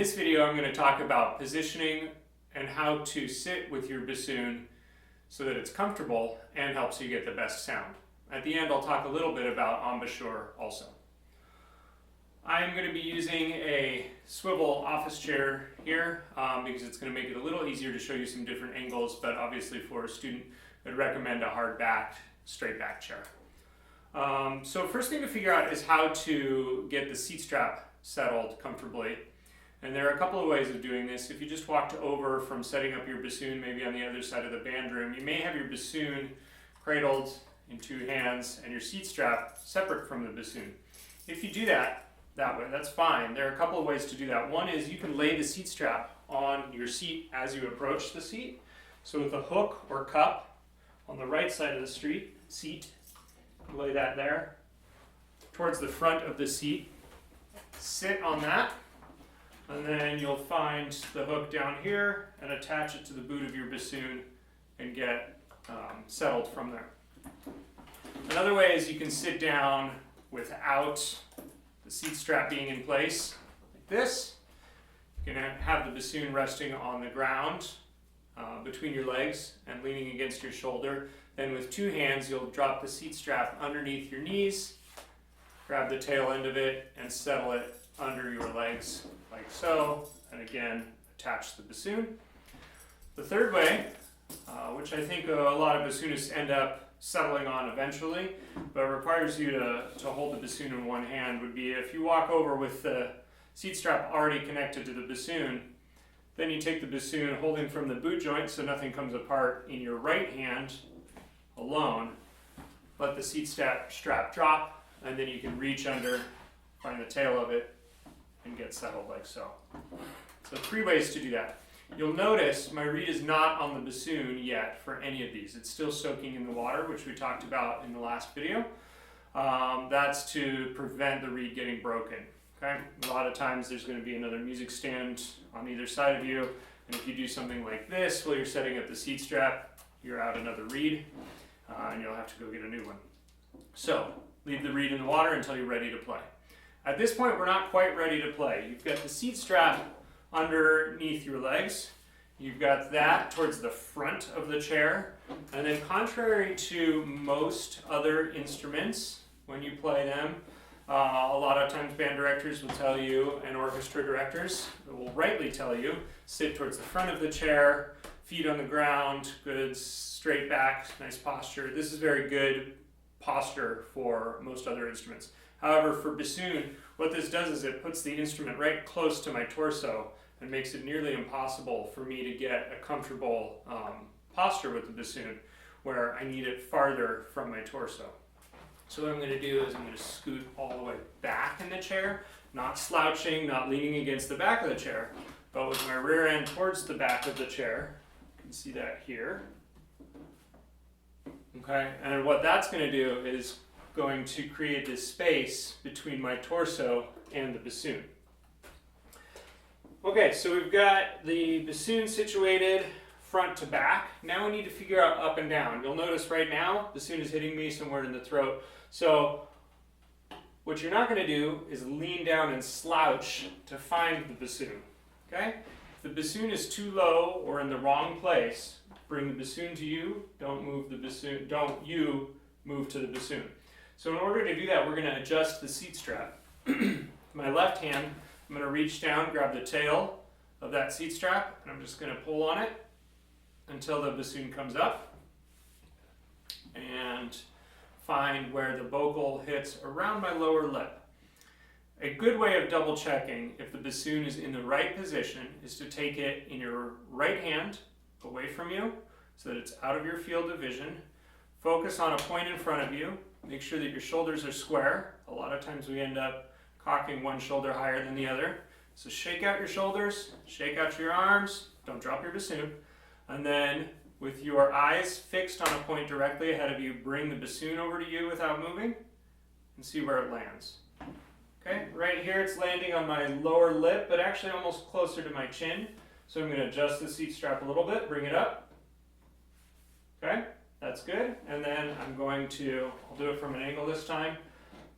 this video, I'm going to talk about positioning and how to sit with your bassoon so that it's comfortable and helps you get the best sound. At the end, I'll talk a little bit about embouchure also. I'm going to be using a swivel office chair here because it's going to make it a little easier to show you some different angles, but obviously for a student, I'd recommend a hard-backed, straight-back chair. So first thing to figure out is how to get the seat strap settled comfortably. And there are a couple of ways of doing this. If you just walked over from setting up your bassoon, maybe on the other side of the band room, you may have your bassoon cradled in two hands and your seat strap separate from the bassoon. If you do that way, that's fine. There are a couple of ways to do that. One is you can lay the seat strap on your seat as you approach the seat. So with a hook or cup on the right side of the seat, lay that there towards the front of the seat. Sit on that, and then you'll find the hook down here and attach it to the boot of your bassoon and get settled from there. Another way is you can sit down without the seat strap being in place like this. You can have the bassoon resting on the ground between your legs and leaning against your shoulder. Then with two hands, you'll drop the seat strap underneath your knees, grab the tail end of it, and settle it under your legs like so. And again, attach the bassoon. The third way, which I think a lot of bassoonists end up settling on eventually, but requires you to hold the bassoon in one hand, would be if you walk over with the seat strap already connected to the bassoon. Then you take the bassoon holding from the boot joint so nothing comes apart in your right hand alone. Let the seat strap drop, and then you can reach under, find the tail of it, and get settled like so. So 3 ways to do that. You'll notice my reed is not on the bassoon yet for any of these. It's still soaking in the water, which we talked about in the last video. That's to prevent the reed getting broken. Okay? A lot of times there's going to be another music stand on either side of you, and if you do something like this while you're setting up the seat strap, you're out another reed, and you'll have to go get a new one. So leave the reed in the water until you're ready to play. At this point, we're not quite ready to play. You've got the seat strap underneath your legs. You've got that towards the front of the chair, and then contrary to most other instruments, when you play them, a lot of times band directors will tell you, and orchestra directors will rightly tell you, sit towards the front of the chair, feet on the ground, good straight back, nice posture. This is very good posture for most other instruments. However, for bassoon, what this does is it puts the instrument right close to my torso and makes it nearly impossible for me to get a comfortable posture with the bassoon where I need it farther from my torso. So what I'm going to do is I'm going to scoot all the way back in the chair, not slouching, not leaning against the back of the chair, but with my rear end towards the back of the chair. You can see that here. Okay, and what that's going to do is going to create this space between my torso and the bassoon. Okay, so we've got the bassoon situated front to back. Now we need to figure out up and down. You'll notice right now, the bassoon is hitting me somewhere in the throat. So what you're not going to do is lean down and slouch to find the bassoon. Okay? If the bassoon is too low or in the wrong place, bring the bassoon to you. Don't move the bassoon. Don't you move to the bassoon. So in order to do that, we're going to adjust the seat strap. My left hand, I'm going to reach down, grab the tail of that seat strap, and I'm just going to pull on it until the bassoon comes up, and find where the bocal hits around my lower lip. A good way of double checking if the bassoon is in the right position is to take it in your right hand away from you so that it's out of your field of vision. Focus on a point in front of you. Make sure that your shoulders are square. A lot of times we end up cocking one shoulder higher than the other. So shake out your shoulders, shake out your arms, don't drop your bassoon, and then with your eyes fixed on a point directly ahead of you, bring the bassoon over to you without moving and see where it lands. Okay, right here it's landing on my lower lip, but actually almost closer to my chin. So I'm going to adjust the seat strap a little bit, bring it up. Okay, that's good. And then I'm going to, I'll do it from an angle this time.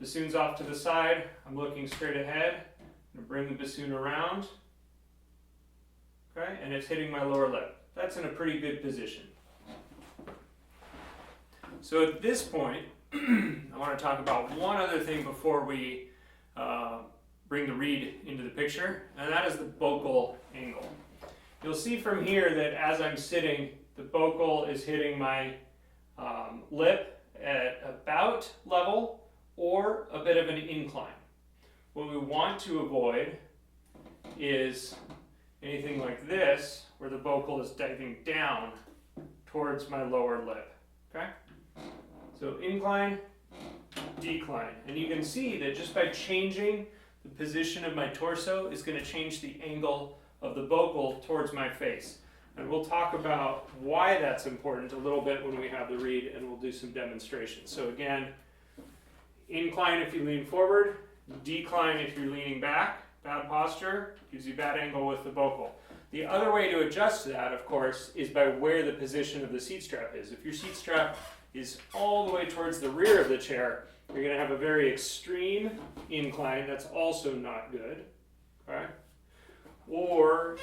Bassoon's off to the side. I'm looking straight ahead. I'm going to bring the bassoon around okay? And it's hitting my lower lip. That's in a pretty good position. So at this point, I want to talk about one other thing before we bring the reed into the picture, and that is the vocal angle. You'll see from here that as I'm sitting, the vocal is hitting my lip at about level or a bit of an incline. What we want to avoid is anything like this, where the vocal is diving down towards my lower lip, okay? So incline, decline. And you can see that just by changing the position of my torso is going to change the angle of the vocal towards my face. And we'll talk about why that's important a little bit when we have the reed, and we'll do some demonstrations. So again, incline if you lean forward, decline if you're leaning back. Bad posture gives you bad angle with the vocal. The other way to adjust that, of course, is by where the position of the seat strap is. If your seat strap is all the way towards the rear of the chair, you're going to have a very extreme incline. That's also not good. Okay? Or,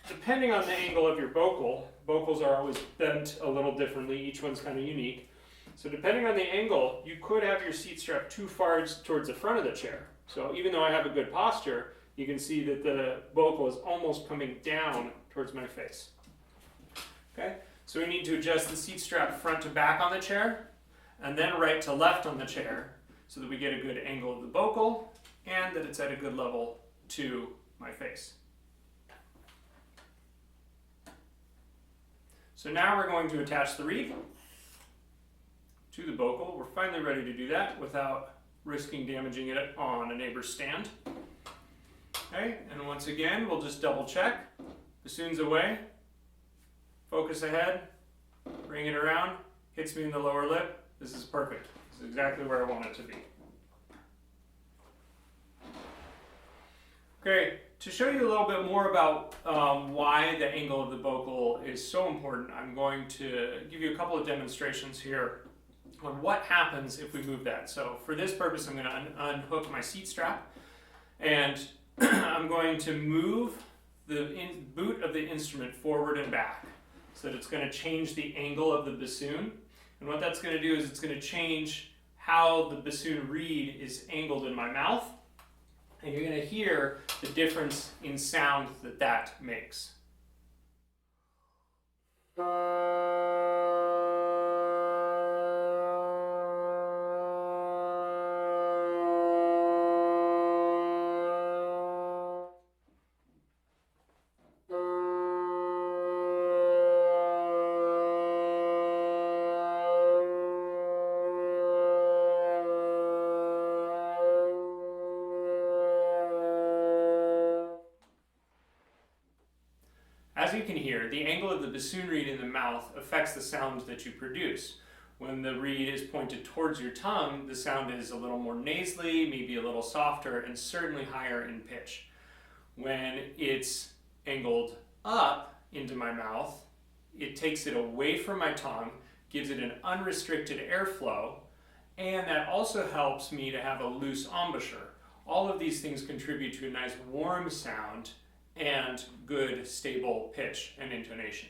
depending on the angle of your vocal, vocals are always bent a little differently. Each one's kind of unique. So depending on the angle, you could have your seat strap too far towards the front of the chair. So even though I have a good posture, you can see that the vocal is almost coming down towards my face. Okay? So we need to adjust the seat strap front to back on the chair, and then right to left on the chair, so that we get a good angle of the vocal, and that it's at a good level to my face. So now we're going to attach the reed to the vocal. We're finally ready to do that without risking damaging it on a neighbor's stand. Okay, and once again, we'll just double check. Bassoon's away. Focus ahead. Bring it around. Hits me in the lower lip. This is perfect. This is exactly where I want it to be. Okay, to show you a little bit more about why the angle of the vocal is so important, I'm going to give you a couple of demonstrations here on what happens if we move that. So for this purpose, I'm going to unhook my seat strap, and I'm going to move the boot of the instrument forward and back so that it's going to change the angle of the bassoon. And what that's going to do is it's going to change how the bassoon reed is angled in my mouth, and you're going to hear the difference in sound that that makes. As you can hear, the angle of the bassoon reed in the mouth affects the sound that you produce. When the reed is pointed towards your tongue, the sound is a little more nasally, maybe a little softer, and certainly higher in pitch. When it's angled up into my mouth, it takes it away from my tongue, gives it an unrestricted airflow, and that also helps me to have a loose embouchure. All of these things contribute to a nice warm sound and good stable pitch and intonation.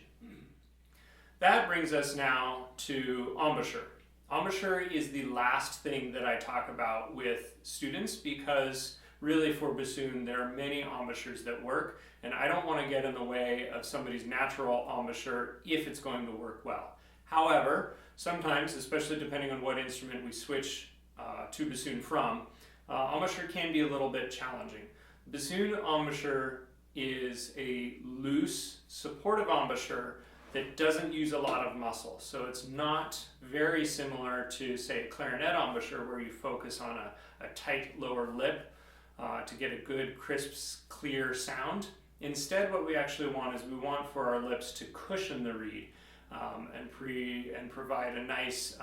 That brings us now to embouchure. Embouchure is the last thing that I talk about with students, because really for bassoon there are many embouchures that work, and I don't want to get in the way of somebody's natural embouchure if it's going to work well. However, sometimes, especially depending on what instrument we switch to bassoon from, embouchure can be a little bit challenging. Bassoon embouchure is a loose, supportive embouchure that doesn't use a lot of muscle. So it's not very similar to, say, a clarinet embouchure where you focus on a tight lower lip to get a good, crisp, clear sound. Instead, what we actually want is we want for our lips to cushion the reed and provide a nice,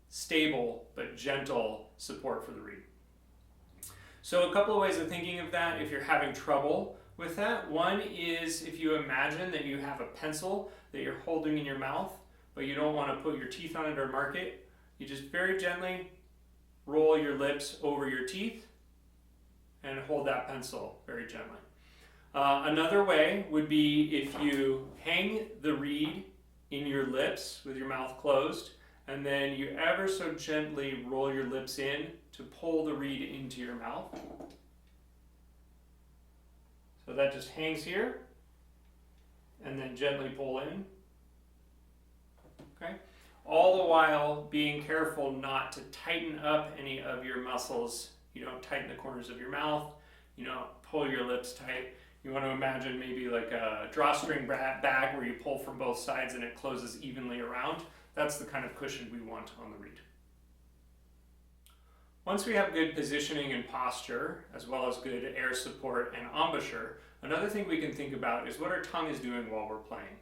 stable but gentle support for the reed. So a couple of ways of thinking of that if you're having trouble with that. One is if you imagine that you have a pencil that you're holding in your mouth, but you don't want to put your teeth on it or mark it, you just very gently roll your lips over your teeth and hold that pencil very gently. Another way would be if you hang the reed in your lips with your mouth closed, and then you ever so gently roll your lips in to pull the reed into your mouth. So that just hangs here, and then gently pull in. Okay? All the while being careful not to tighten up any of your muscles. You don't tighten the corners of your mouth. You don't pull your lips tight. You want to imagine maybe like a drawstring bag where you pull from both sides and it closes evenly around. That's the kind of cushion we want on the reed. Once we have good positioning and posture, as well as good air support and embouchure, another thing we can think about is what our tongue is doing while we're playing.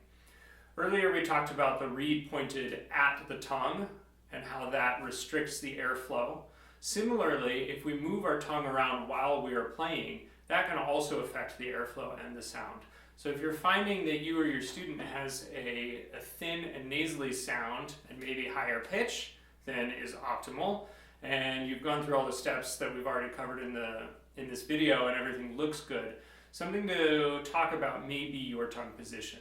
Earlier we talked about the reed pointed at the tongue and how that restricts the airflow. Similarly, if we move our tongue around while we are playing, that can also affect the airflow and the sound. So if you're finding that you or your student has a thin and nasally sound and maybe higher pitch than is optimal, and you've gone through all the steps that we've already covered in this video and everything looks good, something to talk about may be your tongue position.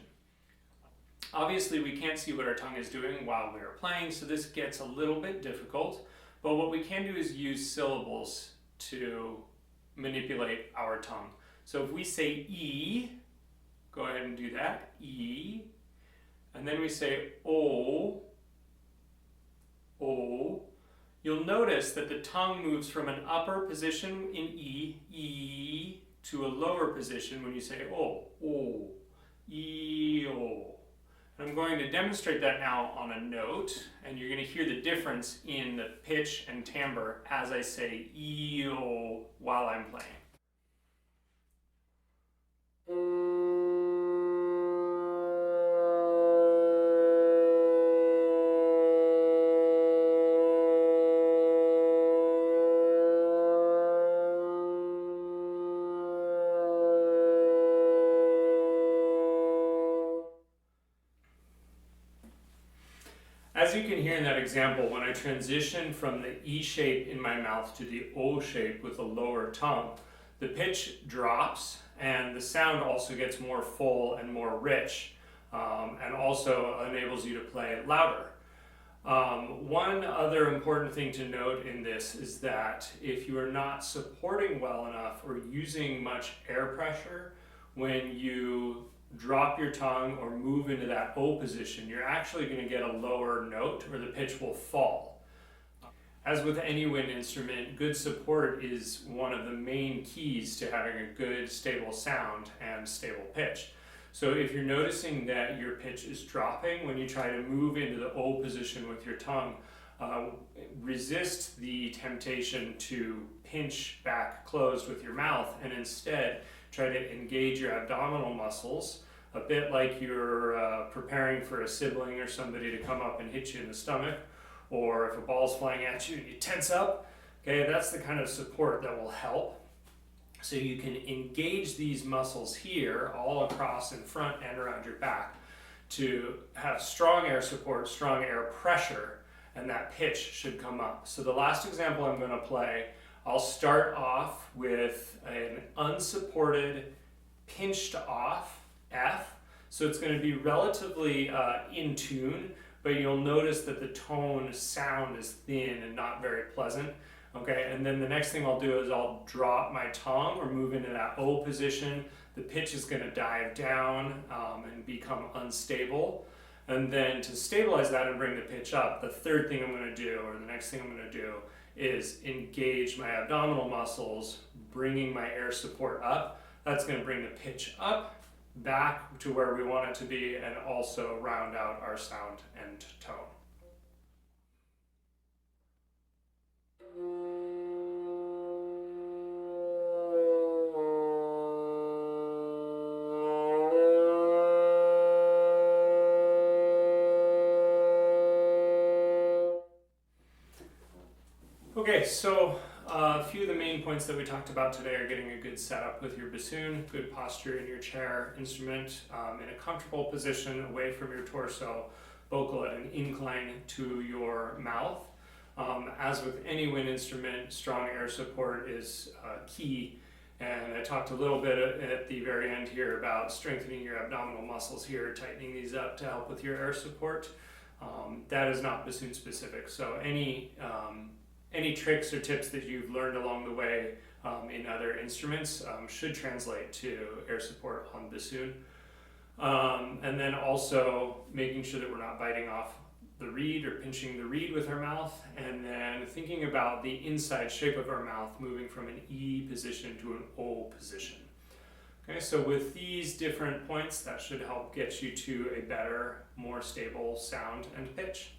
Obviously we can't see what our tongue is doing while we are playing, so this gets a little bit difficult, but what we can do is use syllables to manipulate our tongue. So if we say E, go ahead and do that, E, and then we say O, O, you'll notice that the tongue moves from an upper position in E, to a lower position when you say O, O, E, O. And I'm going to demonstrate that now on a note, and you're going to hear the difference in the pitch and timbre as I say E, O while I'm playing. As you can hear in that example, when I transition from the E shape in my mouth to the O shape with a lower tongue, the pitch drops and the sound also gets more full and more rich, and also enables you to play louder. One other important thing to note in this is that if you are not supporting well enough or using much air pressure when you drop your tongue or move into that O position, you're actually going to get a lower note or the pitch will fall. As with any wind instrument, good support is one of the main keys to having a good stable sound and stable pitch. So if you're noticing that your pitch is dropping when you try to move into the O position with your tongue, resist the temptation to pinch back closed with your mouth and instead try to engage your abdominal muscles, a bit like you're preparing for a sibling or somebody to come up and hit you in the stomach, or if a ball's flying at you and you tense up. Okay, that's the kind of support that will help. So you can engage these muscles here all across in front and around your back to have strong air support, strong air pressure, and that pitch should come up. So the last example I'm going to play, I'll start off with an unsupported, pinched off F. So it's going to be relatively in tune, but you'll notice that the tone sound is thin and not very pleasant. Okay, and then the next thing I'll do is I'll drop my tongue or move into that O position. The pitch is going to dive down and become unstable. And then to stabilize that and bring the pitch up, the third thing I'm going to do, or the next thing I'm going to do, is engage my abdominal muscles, bringing my air support up. That's going to bring the pitch up, back to where we want it to be, and also round out our sound and tone. Okay, so a few of the main points that we talked about today are getting a good setup with your bassoon, good posture in your chair, instrument in a comfortable position away from your torso, vocal at an incline to your mouth. As with any wind instrument, strong air support is key, And I talked a little bit at the very end here about strengthening your abdominal muscles here, tightening these up to help with your air support. That is not bassoon specific. So any tricks or tips that you've learned along the way in other instruments should translate to air support on bassoon. And then also making sure that we're not biting off the reed or pinching the reed with our mouth, and then thinking about the inside shape of our mouth moving from an E position to an O position. Okay, so with these different points, that should help get you to a better, more stable sound and pitch.